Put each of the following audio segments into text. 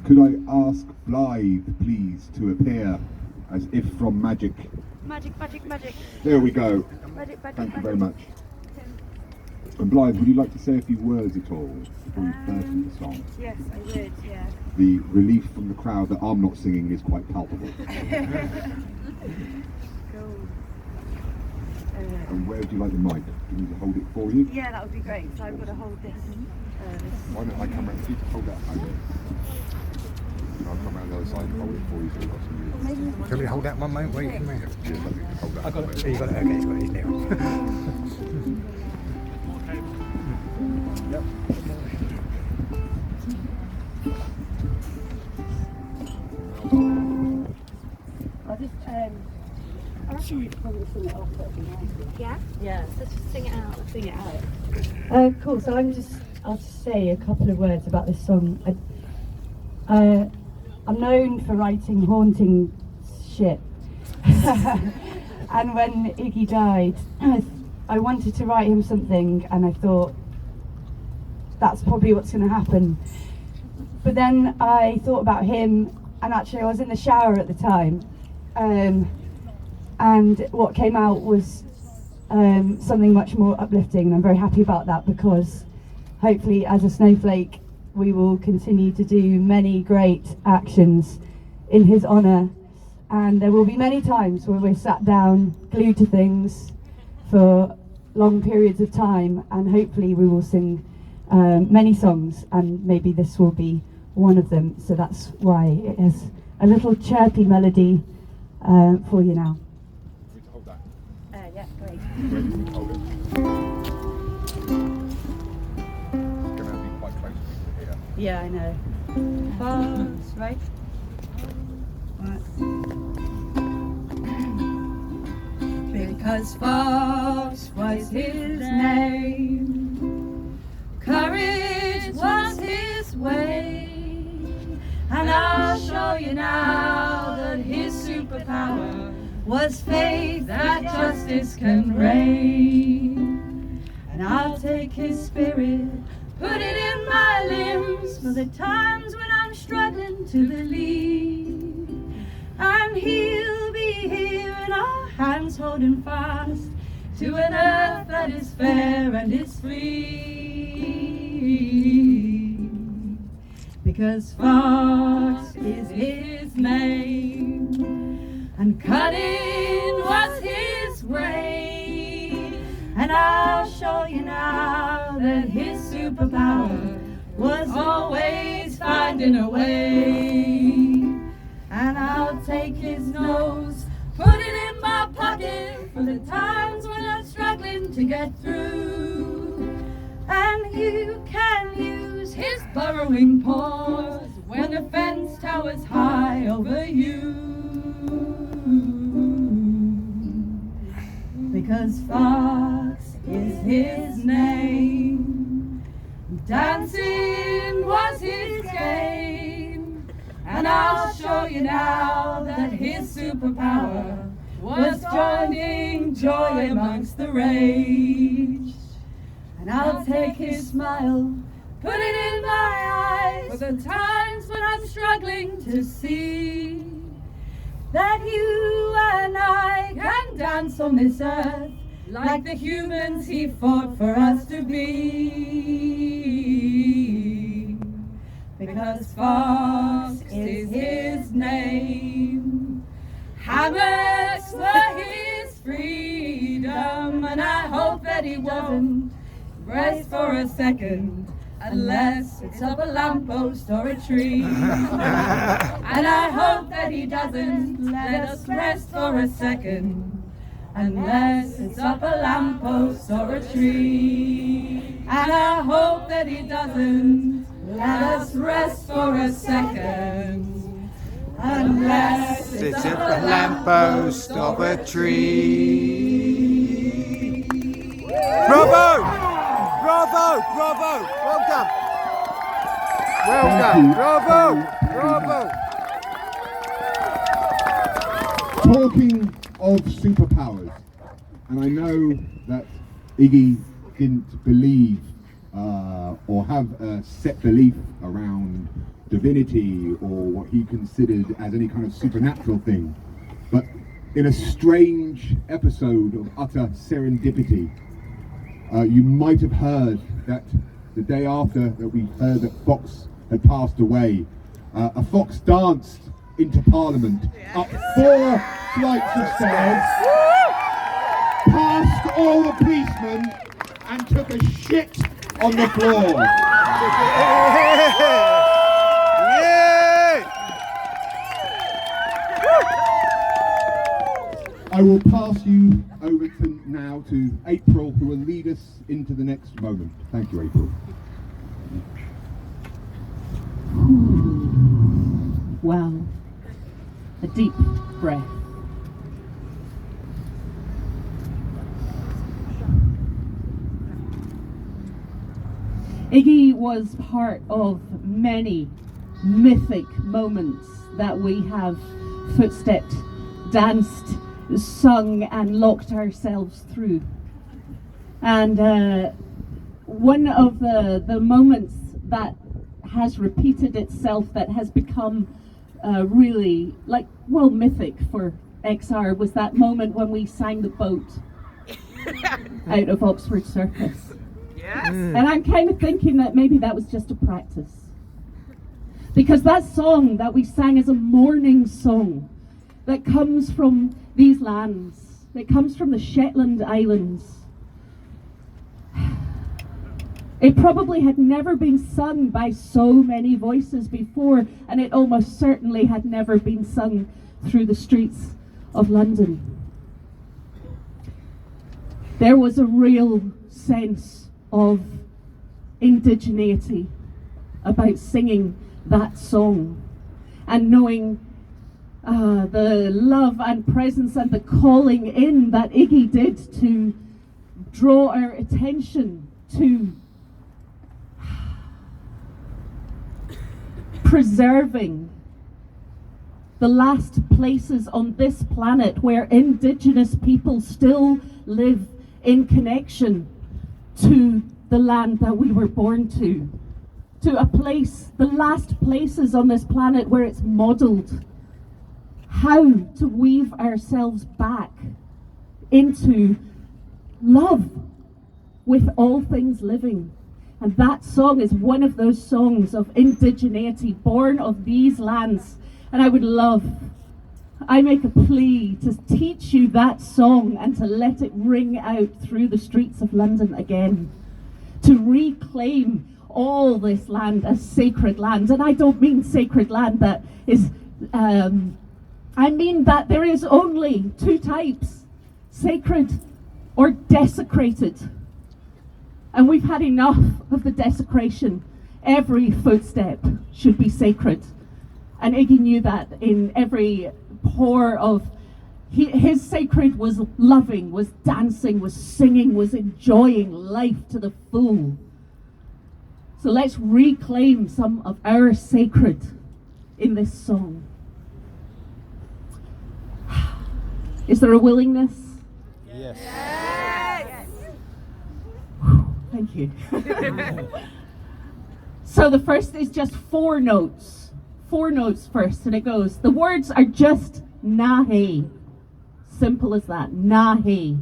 could I ask Blythe, please, to appear as if from magic? Magic, magic, magic. There we go. Magic, magic, Thank you magic. very much. And Blythe, would you like to say a few words at all before we burst into song? Yes, I would, yeah. The relief from the crowd that I'm not singing is quite palpable. Cool. And where would you like the mic? Do you need to hold it for you? Yeah, that would be great. So I've got to hold this. Why don't I come round? You hold that over. I'll come around the other side and hold it for you so you've got some Do you want me to hold that one, mate? Wait, come here. Cheers, lovely. Hold that. I got it. You got it. Okay, he's got it. He's near. Yep. I'll just, I reckon we could probably sing it off, that'd be nice. Yeah? Yeah, let's just sing it out. Sing it out. Cool, so I'll just say a couple of words about this song. I'm known for writing haunting shit. And when Iggy died, I wanted to write him something and I thought, that's probably what's going to happen. But then I thought about him, and actually I was in the shower at the time, and what came out was something much more uplifting, and I'm very happy about that, because hopefully as a snowflake we will continue to do many great actions in his honour, and there will be many times where we're sat down glued to things for long periods of time, and hopefully we will sing many songs, and maybe this will be one of them. So that's why it has a little chirpy melody for you now. Hold that. Yeah, great. Hold it. It's going to be quite close to here. Yeah, I know. Fast, right? Because Fox was his name, courage was his way, and I'll show you now that his superpower was faith that justice can reign. And I'll take his spirit, put it in my limbs for the times when I'm struggling to believe, and he'll be here in our hands holding fast to an earth that is fair and is free. Because Fox is his name, and cunning was his way, and I'll show you now that his superpower was always finding a way. And I'll take his nose, put it in my pocket for the times when I'm struggling to get through. And you can use his burrowing paws when the fence towers high over you. Because Fox is his name, dancing was his game, and I'll show you now that his superpower was joining joy amongst the rage. And I'll take his smile, put it in my eyes for the times when I'm struggling to see that you and I can dance on this earth like the humans he fought for us to be. Because Fox is his name, hammocks were his freedom, and I hope that he doesn't rest for a second unless it's up a lamppost or a tree. And I hope that he doesn't let us rest for a second unless it's up a lamppost or a tree. And I hope that he doesn't let us rest for a second unless it's up a lamppost of a tree. Bravo! Bravo! Bravo! Well done! Well done! Bravo! Bravo! Talking of superpowers, and I know that Iggy didn't believe or have a set belief around divinity or what he considered as any kind of supernatural thing. But in a strange episode of utter serendipity, you might have heard that the day after that we heard that Fox had passed away, a fox danced into Parliament up 4 flights of stairs, past all the policemen, and took a shit on the floor. I will pass you over now to April, who will lead us into the next moment. Thank you, April. Wow. A deep breath. Iggy was part of many mythic moments that we have footstepped, danced, sung and locked ourselves through. And one of the moments that has repeated itself, that has become really mythic for XR, was that moment when we sang The Boat out of Oxford Circus. Yes. And I'm kind of thinking that maybe that was just a practice, because that song that we sang is a mourning song that comes from these lands. It comes from the Shetland Islands. It probably had never been sung by so many voices before, and it almost certainly had never been sung through the streets of London. There was a real sense of indigeneity about singing that song, and knowing the love and presence and the calling in that Iggy did to draw our attention to preserving the last places on this planet where Indigenous people still live in connection to the land that we were born to a place, the last places on this planet where it's modelled how to weave ourselves back into love with all things living. And that song is one of those songs of indigeneity, born of these lands. And I make a plea to teach you that song and to let it ring out through the streets of London again, to reclaim all this land as sacred land. And I don't mean sacred land that is I mean that there is only 2 types, sacred or desecrated. And we've had enough of the desecration. Every footstep should be sacred. And Iggy knew that in every pore of his sacred was loving, was dancing, was singing, was enjoying life to the full. So let's reclaim some of our sacred in this song. Is there a willingness? Yes. Thank you. So the first is just 4 notes. 4 notes first, and it goes, the words are just nahe. Simple as that, nahe.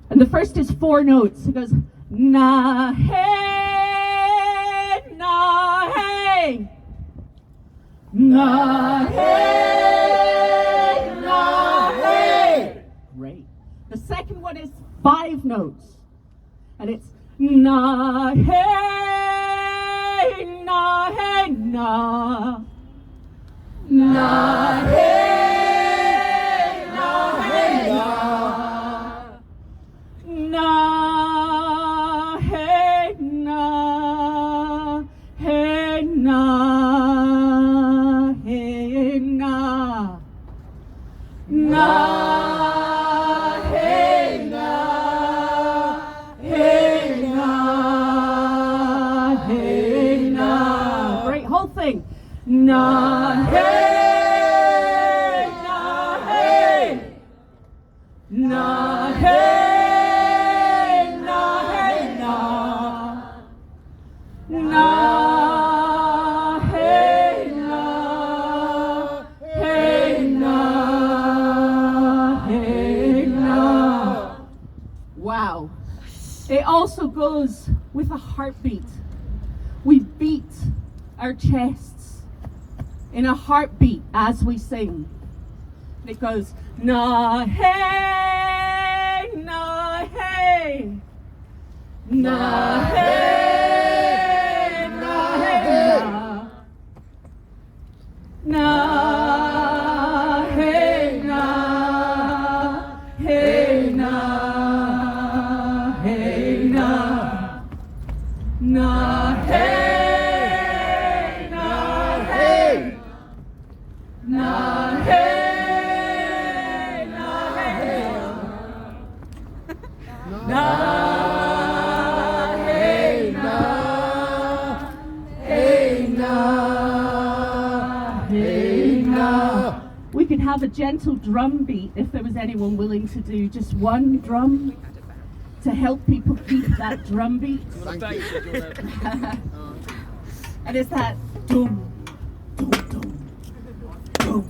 And the first is 4 notes. It goes, nahe, nahe, nahe. Great. The second one is 5 notes, and it's na hey na hey na na hey na hey na na hey na hey na hey na na. Na hey, na hey, na hey, na hey, na with a heartbeat. We beat our chests in a heartbeat as we sing. And it goes, na hey, na hey, na hey, na hey, na hey, na hey, na hey, na na hey, na hey, na hey, na hey, na hey, na hey, na hey, na. We could have a gentle drum beat if there was anyone willing to do just one drum to help people keep that drum beat. And it's that doom, doom, doom, doom.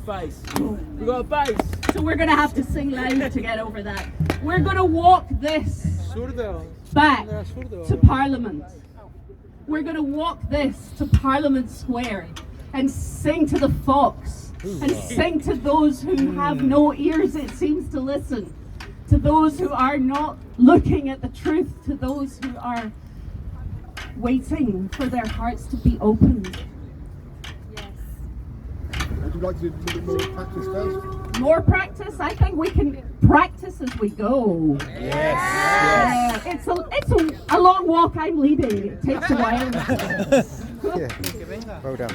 Bass. We got a bass. So we're gonna have to sing loud to get over that. We're gonna walk this back to Parliament. We're gonna walk this to Parliament Square and sing to the fox and sing to those who have no ears, it seems, to listen, to those who are not looking at the truth, to those who are waiting for their hearts to be opened. Would you like to do a bit more practice first? More practice? I think we can practice as we go. Yes. It's a long walk I'm leading. It takes a while. Yeah. Well done.